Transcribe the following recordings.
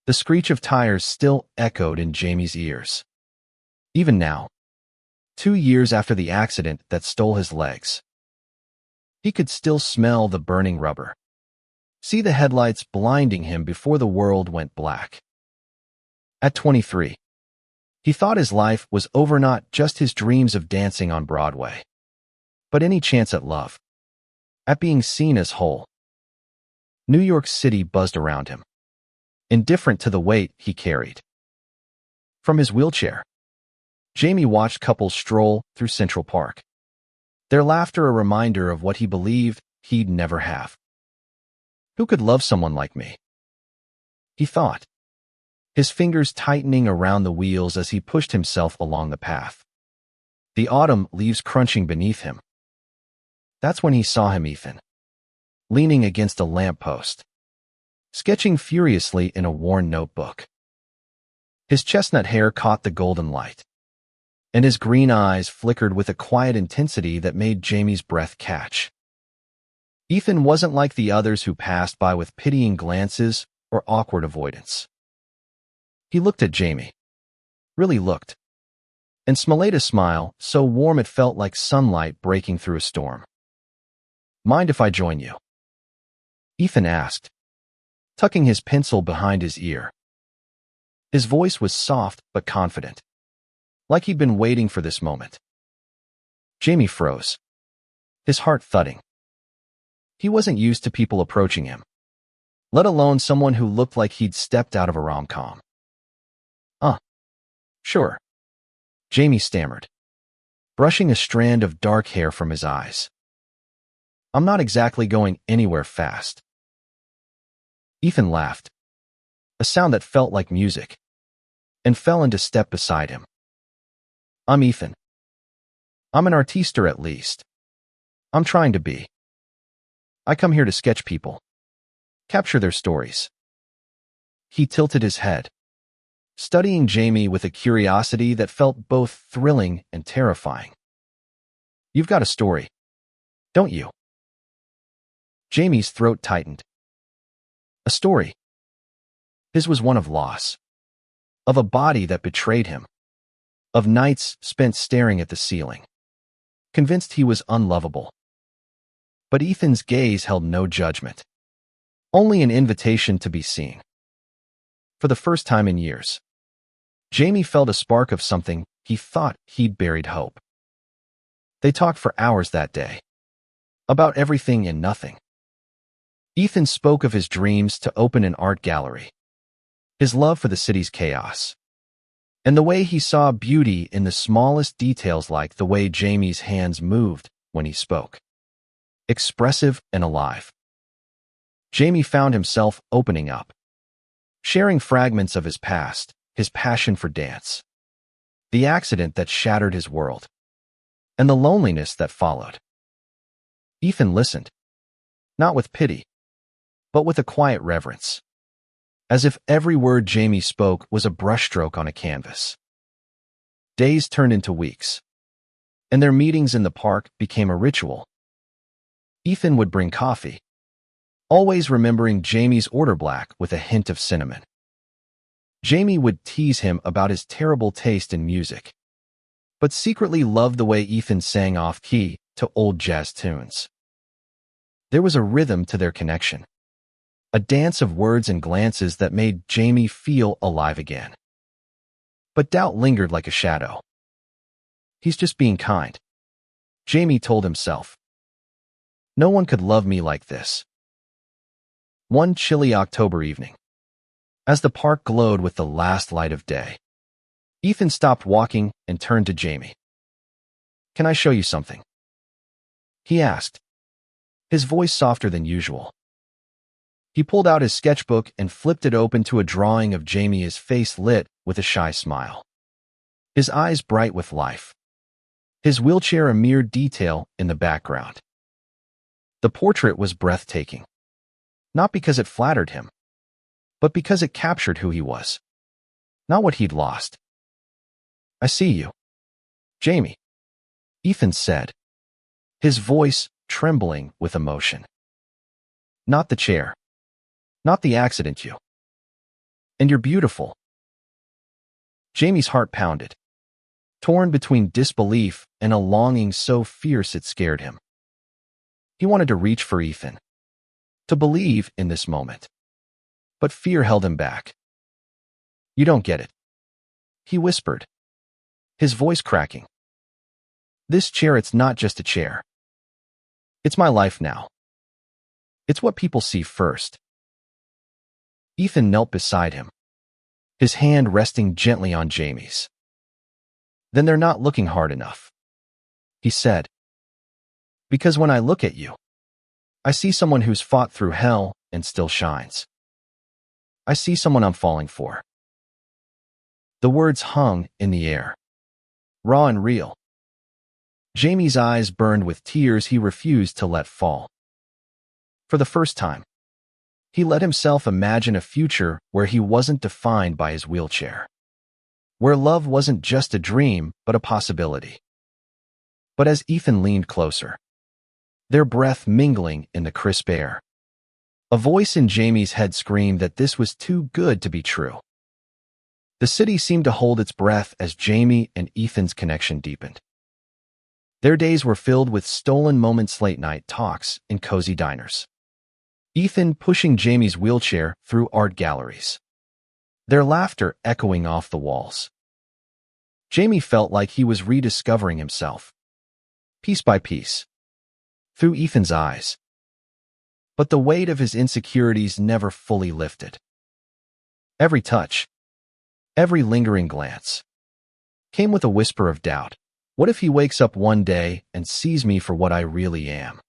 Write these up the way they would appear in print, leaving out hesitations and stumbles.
The screech of tires still echoed in Jamie's ears. Even now, 2 years after the accident that stole his legs, he could still smell the burning rubber, see the headlights blinding him before the world went black. At 23, he thought his life was over, not just his dreams of dancing on Broadway, but any chance at love, at being seen as whole. New York City buzzed around him, indifferent to the weight he carried. From his wheelchair, Jamie watched couples stroll through Central Park, their laughter a reminder of what he believed he'd never have. Who could love someone like me? He thought, his fingers tightening around the wheels as he pushed himself along the path, the autumn leaves crunching beneath him. That's when he saw him, Ethan, leaning against a lamppost, sketching furiously in a worn notebook. His chestnut hair caught the golden light, and his green eyes flickered with a quiet intensity that made Jamie's breath catch. Ethan wasn't like the others who passed by with pitying glances or awkward avoidance. He looked at Jamie, really looked, and smiled a smile so warm it felt like sunlight breaking through a storm. "Mind if I join you?" Ethan asked, tucking his pencil behind his ear. His voice was soft but confident, like he'd been waiting for this moment. Jamie froze, his heart thudding. He wasn't used to people approaching him, let alone someone who looked like he'd stepped out of a rom-com. Sure," Jamie stammered, brushing a strand of dark hair from his eyes. "I'm not exactly going anywhere fast." Ethan laughed, a sound that felt like music, and fell into step beside him. "I'm Ethan. I'm an artiste, at least. I'm trying to be. I come here to sketch people, capture their stories." He tilted his head, studying Jamie with a curiosity that felt both thrilling and terrifying. "You've got a story, don't you?" Jamie's throat tightened. A story. His was one of loss, of a body that betrayed him, of nights spent staring at the ceiling, convinced he was unlovable. But Ethan's gaze held no judgment, only an invitation to be seen. For the first time in years, Jamie felt a spark of something he thought he'd buried: hope. They talked for hours that day, about everything and nothing. Ethan spoke of his dreams to open an art gallery, his love for the city's chaos, and the way he saw beauty in the smallest details, like the way Jamie's hands moved when he spoke, expressive and alive. Jamie found himself opening up, sharing fragments of his past, his passion for dance, the accident that shattered his world, and the loneliness that followed. Ethan listened, not with pity, but with a quiet reverence, as if every word Jamie spoke was a brushstroke on a canvas. Days turned into weeks, and their meetings in the park became a ritual. Ethan would bring coffee, always remembering Jamie's order, black with a hint of cinnamon. Jamie would tease him about his terrible taste in music, but secretly loved the way Ethan sang off-key to old jazz tunes. There was a rhythm to their connection, a dance of words and glances that made Jamie feel alive again. But doubt lingered like a shadow. "He's just being kind," Jamie told himself. "No one could love me like this." One chilly October evening, as the park glowed with the last light of day, Ethan stopped walking and turned to Jamie. "Can I show you something?" he asked, his voice softer than usual. He pulled out his sketchbook and flipped it open to a drawing of Jamie, his face lit with a shy smile, his eyes bright with life, his wheelchair a mere detail in the background. The portrait was breathtaking, not because it flattered him, but because it captured who he was, not what he'd lost. "I see you, Jamie," Ethan said, his voice trembling with emotion. "Not the chair, not the accident, you. And you're beautiful. Jamie's heart pounded, torn between disbelief and a longing so fierce it scared him. He wanted to reach for Ethan, to believe in this moment. But fear held him back. You don't get it, he whispered, his voice cracking. This chair, it's not just a chair. It's my life now. It's what people see first. Ethan knelt beside him, his hand resting gently on Jamie's. Then they're not looking hard enough, he said. Because when I look at you, I see someone who's fought through hell and still shines. I see someone I'm falling for. The words hung in the air, raw and real. Jamie's eyes burned with tears he refused to let fall. For the first time, he let himself imagine a future where he wasn't defined by his wheelchair, where love wasn't just a dream but a possibility. But as Ethan leaned closer, their breath mingling in the crisp air, a voice in Jamie's head screamed that this was too good to be true. The city seemed to hold its breath as Jamie and Ethan's connection deepened. Their days were filled with stolen moments, late-night talks in cozy diners, Ethan pushing Jamie's wheelchair through art galleries, their laughter echoing off the walls. Jamie felt like he was rediscovering himself, piece by piece, through Ethan's eyes. But the weight of his insecurities never fully lifted. Every touch, every lingering glance, came with a whisper of doubt. What if he wakes up one day and sees me for what I really am?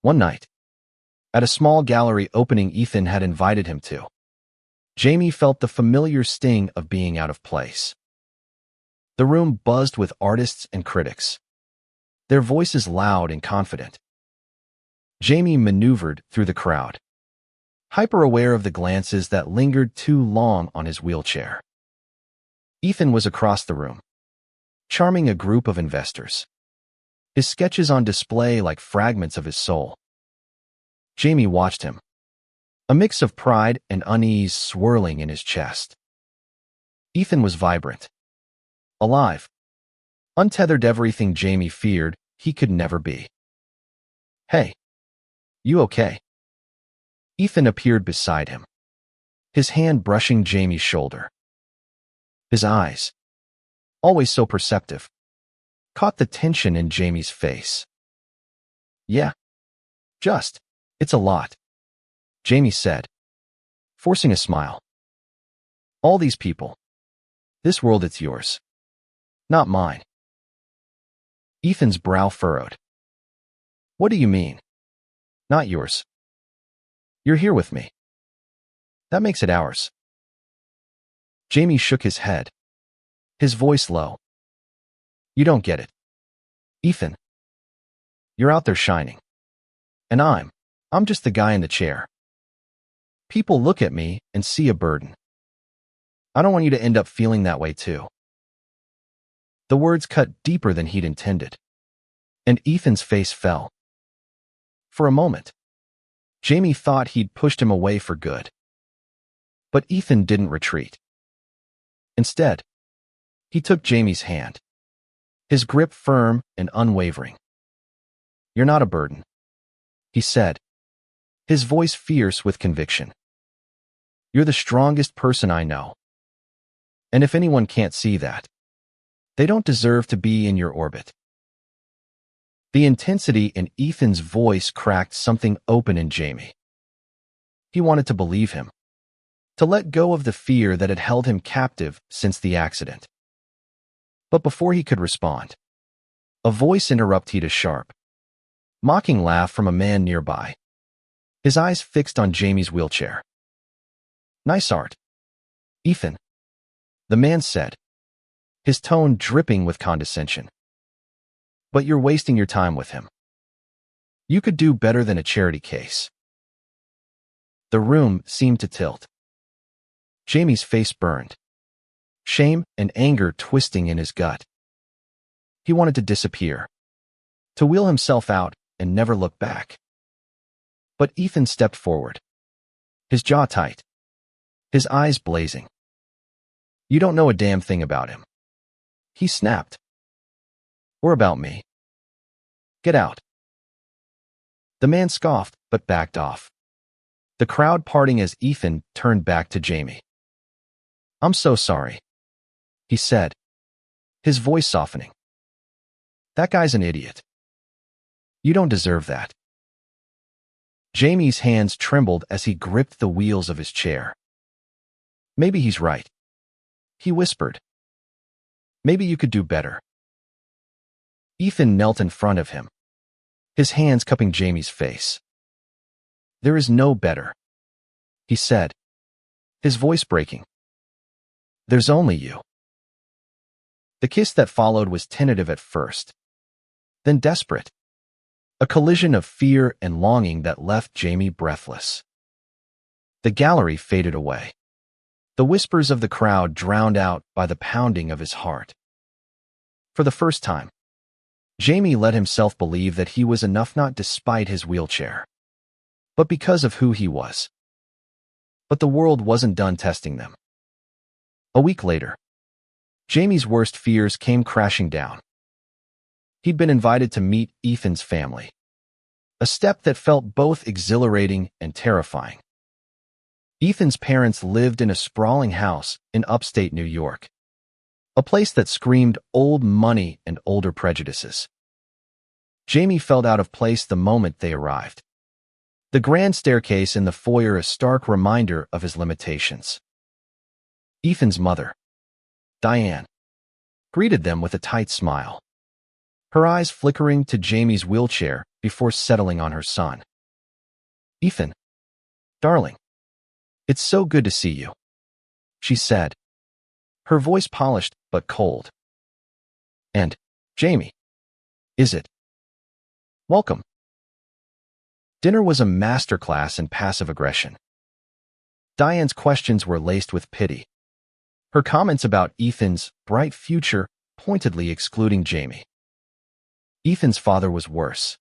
One night, at a small gallery opening Ethan had invited him to, Jamie felt the familiar sting of being out of place. The room buzzed with artists and critics, their voices loud and confident. Jamie maneuvered through the crowd, hyper-aware of the glances that lingered too long on his wheelchair. Ethan was across the room, charming a group of investors, his sketches on display like fragments of his soul. Jamie watched him, a mix of pride and unease swirling in his chest. Ethan was vibrant, alive, untethered, everything Jamie feared he could never be. Hey, you okay? Ethan appeared beside him, his hand brushing Jamie's shoulder. His eyes, always so perceptive, caught the tension in Jamie's face. Yeah, it's a lot, Jamie said, forcing a smile. All these people, this world, it's yours, not mine. Ethan's brow furrowed. What do you mean? Not yours. You're here with me. That makes it ours. Jamie shook his head, his voice low. You don't get it, Ethan. You're out there shining. And I'm just the guy in the chair. People look at me and see a burden. I don't want you to end up feeling that way too. The words cut deeper than he'd intended, and Ethan's face fell. For a moment, Jamie thought he'd pushed him away for good. But Ethan didn't retreat. Instead, he took Jamie's hand, his grip firm and unwavering. You're not a burden, he said, his voice fierce with conviction. You're the strongest person I know. And if anyone can't see that, they don't deserve to be in your orbit. The intensity in Ethan's voice cracked something open in Jamie. He wanted to believe him, to let go of the fear that had held him captive since the accident. But before he could respond, a voice interrupted, a sharp, mocking laugh from a man nearby, his eyes fixed on Jamie's wheelchair. Nice art, Ethan, the man said, his tone dripping with condescension. But you're wasting your time with him. You could do better than a charity case. The room seemed to tilt. Jamie's face burned, shame and anger twisting in his gut. He wanted to disappear, to wheel himself out and never look back. But Ethan stepped forward, his jaw tight, his eyes blazing. You don't know a damn thing about him, he snapped. Or about me. Get out. The man scoffed, but backed off. The crowd parting as Ethan turned back to Jamie. I'm so sorry, he said, his voice softening. That guy's an idiot. You don't deserve that. Jamie's hands trembled as he gripped the wheels of his chair. Maybe he's right, he whispered. Maybe you could do better. Ethan knelt in front of him, his hands cupping Jamie's face. There is no better, he said, his voice breaking. There's only you. The kiss that followed was tentative at first, then desperate. A collision of fear and longing that left Jamie breathless. The gallery faded away, the whispers of the crowd drowned out by the pounding of his heart. For the first time, Jamie let himself believe that he was enough not despite his wheelchair, but because of who he was. But the world wasn't done testing them. A week later, Jamie's worst fears came crashing down. He'd been invited to meet Ethan's family, a step that felt both exhilarating and terrifying. Ethan's parents lived in a sprawling house in upstate New York, a place that screamed old money and older prejudices. Jamie felt out of place the moment they arrived. The grand staircase in the foyer a stark reminder of his limitations. Ethan's mother, Diane, greeted them with a tight smile, her eyes flickering to Jamie's wheelchair before settling on her son. Ethan, darling, it's so good to see you, she said, her voice polished but cold. And, Jamie, is it? Welcome. Dinner was a masterclass in passive aggression. Diane's questions were laced with pity, her comments about Ethan's bright future pointedly excluding Jamie. Ethan's father was worse,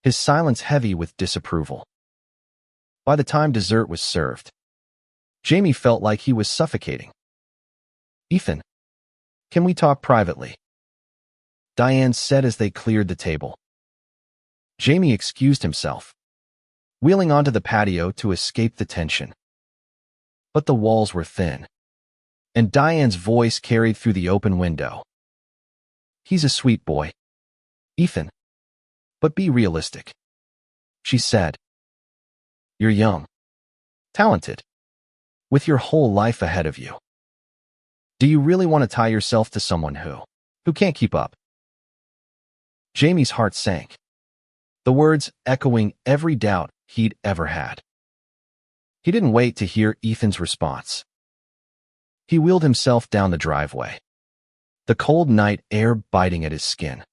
his silence heavy with disapproval. By the time dessert was served, Jamie felt like he was suffocating. Ethan, can we talk privately? Diane said as they cleared the table. Jamie excused himself, wheeling onto the patio to escape the tension. But the walls were thin, and Diane's voice carried through the open window. He's a sweet boy, Ethan, but be realistic, she said. You're young, talented, with your whole life ahead of you. Do you really want to tie yourself to someone who can't keep up? Jamie's heart sank, the words echoing every doubt he'd ever had. He didn't wait to hear Ethan's response. He wheeled himself down the driveway, the cold night air biting at his skin.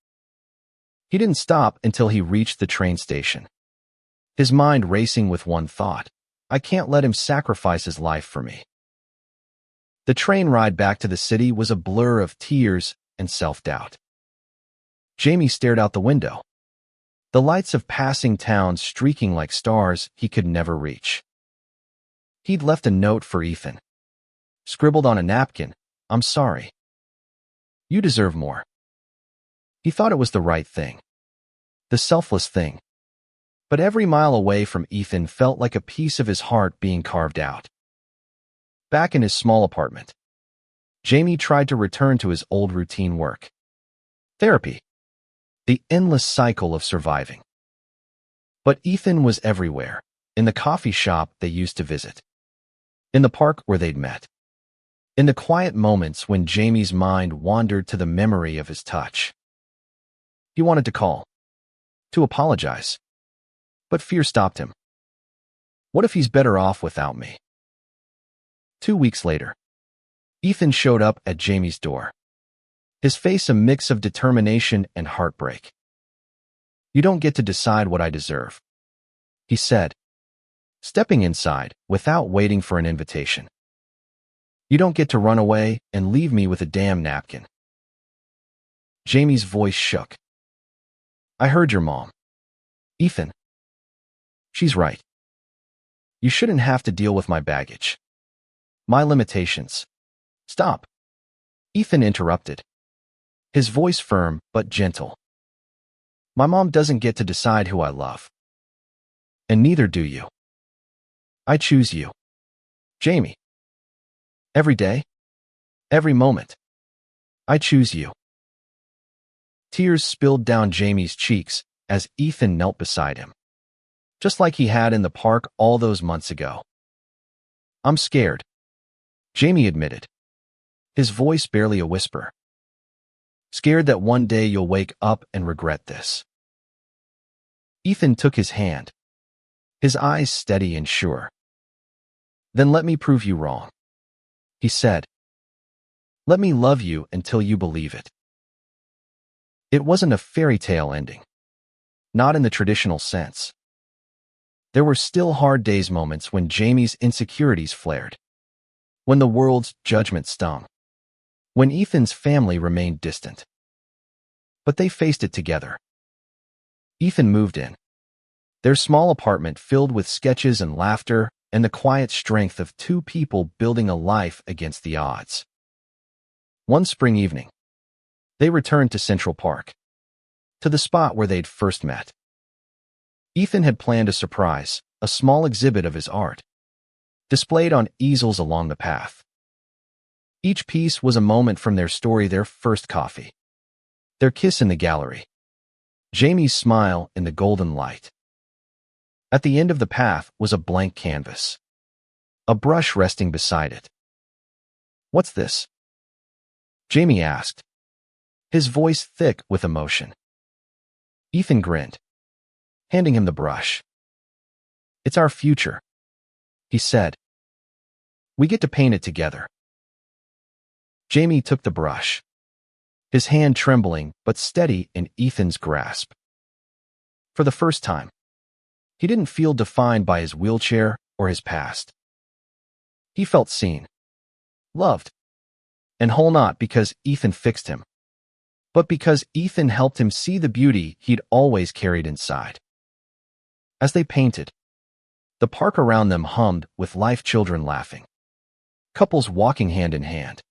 He didn't stop until he reached the train station, his mind racing with one thought: I can't let him sacrifice his life for me. The train ride back to the city was a blur of tears and self-doubt. Jamie stared out the window, the lights of passing towns streaking like stars he could never reach. He'd left a note for Ethan, scribbled on a napkin, I'm sorry. You deserve more. He thought it was the right thing, the selfless thing. But every mile away from Ethan felt like a piece of his heart being carved out. Back in his small apartment, Jamie tried to return to his old routine work. Therapy, the endless cycle of surviving. But Ethan was everywhere, in the coffee shop they used to visit, in the park where they'd met, in the quiet moments when Jamie's mind wandered to the memory of his touch. He wanted to call, to apologize, but fear stopped him. What if he's better off without me? 2 weeks later, Ethan showed up at Jamie's door, his face a mix of determination and heartbreak. You don't get to decide what I deserve, he said, stepping inside without waiting for an invitation. You don't get to run away and leave me with a damn napkin. Jamie's voice shook. I heard your mom, Ethan. She's right. You shouldn't have to deal with my baggage. My limitations. Stop. Ethan interrupted, his voice firm but gentle. My mom doesn't get to decide who I love. And neither do you. I choose you. Jamie. Every day. Every moment. I choose you. Tears spilled down Jamie's cheeks as Ethan knelt beside him, just like he had in the park all those months ago. I'm scared, Jamie admitted, his voice barely a whisper. Scared that one day you'll wake up and regret this. Ethan took his hand, his eyes steady and sure. Then let me prove you wrong, he said. Let me love you until you believe it. It wasn't a fairy tale ending, not in the traditional sense. There were still hard days moments when Jamie's insecurities flared, when the world's judgment stung, when Ethan's family remained distant. But they faced it together. Ethan moved in, their small apartment filled with sketches and laughter and the quiet strength of two people building a life against the odds. One spring evening, they returned to Central Park, to the spot where they'd first met. Ethan had planned a surprise, a small exhibit of his art, displayed on easels along the path. Each piece was a moment from their story, their first coffee, their kiss in the gallery, Jamie's smile in the golden light. At the end of the path was a blank canvas, a brush resting beside it. What's this? Jamie asked, his voice thick with emotion. Ethan grinned, handing him the brush. It's our future, he said. We get to paint it together. Jamie took the brush, his hand trembling but steady in Ethan's grasp. For the first time, he didn't feel defined by his wheelchair or his past. He felt seen, loved, and whole, not because Ethan fixed him, but because Ethan helped him see the beauty he'd always carried inside. As they painted, the park around them hummed with life, children laughing, couples walking hand in hand,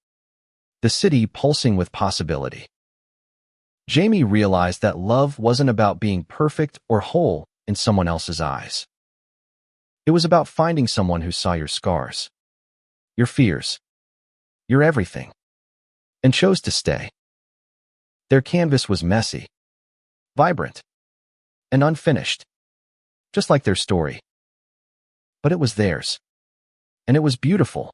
the city pulsing with possibility. Jamie realized that love wasn't about being perfect or whole in someone else's eyes. It was about finding someone who saw your scars, your fears, your everything, and chose to stay. Their canvas was messy, vibrant, and unfinished, just like their story. But it was theirs, and it was beautiful.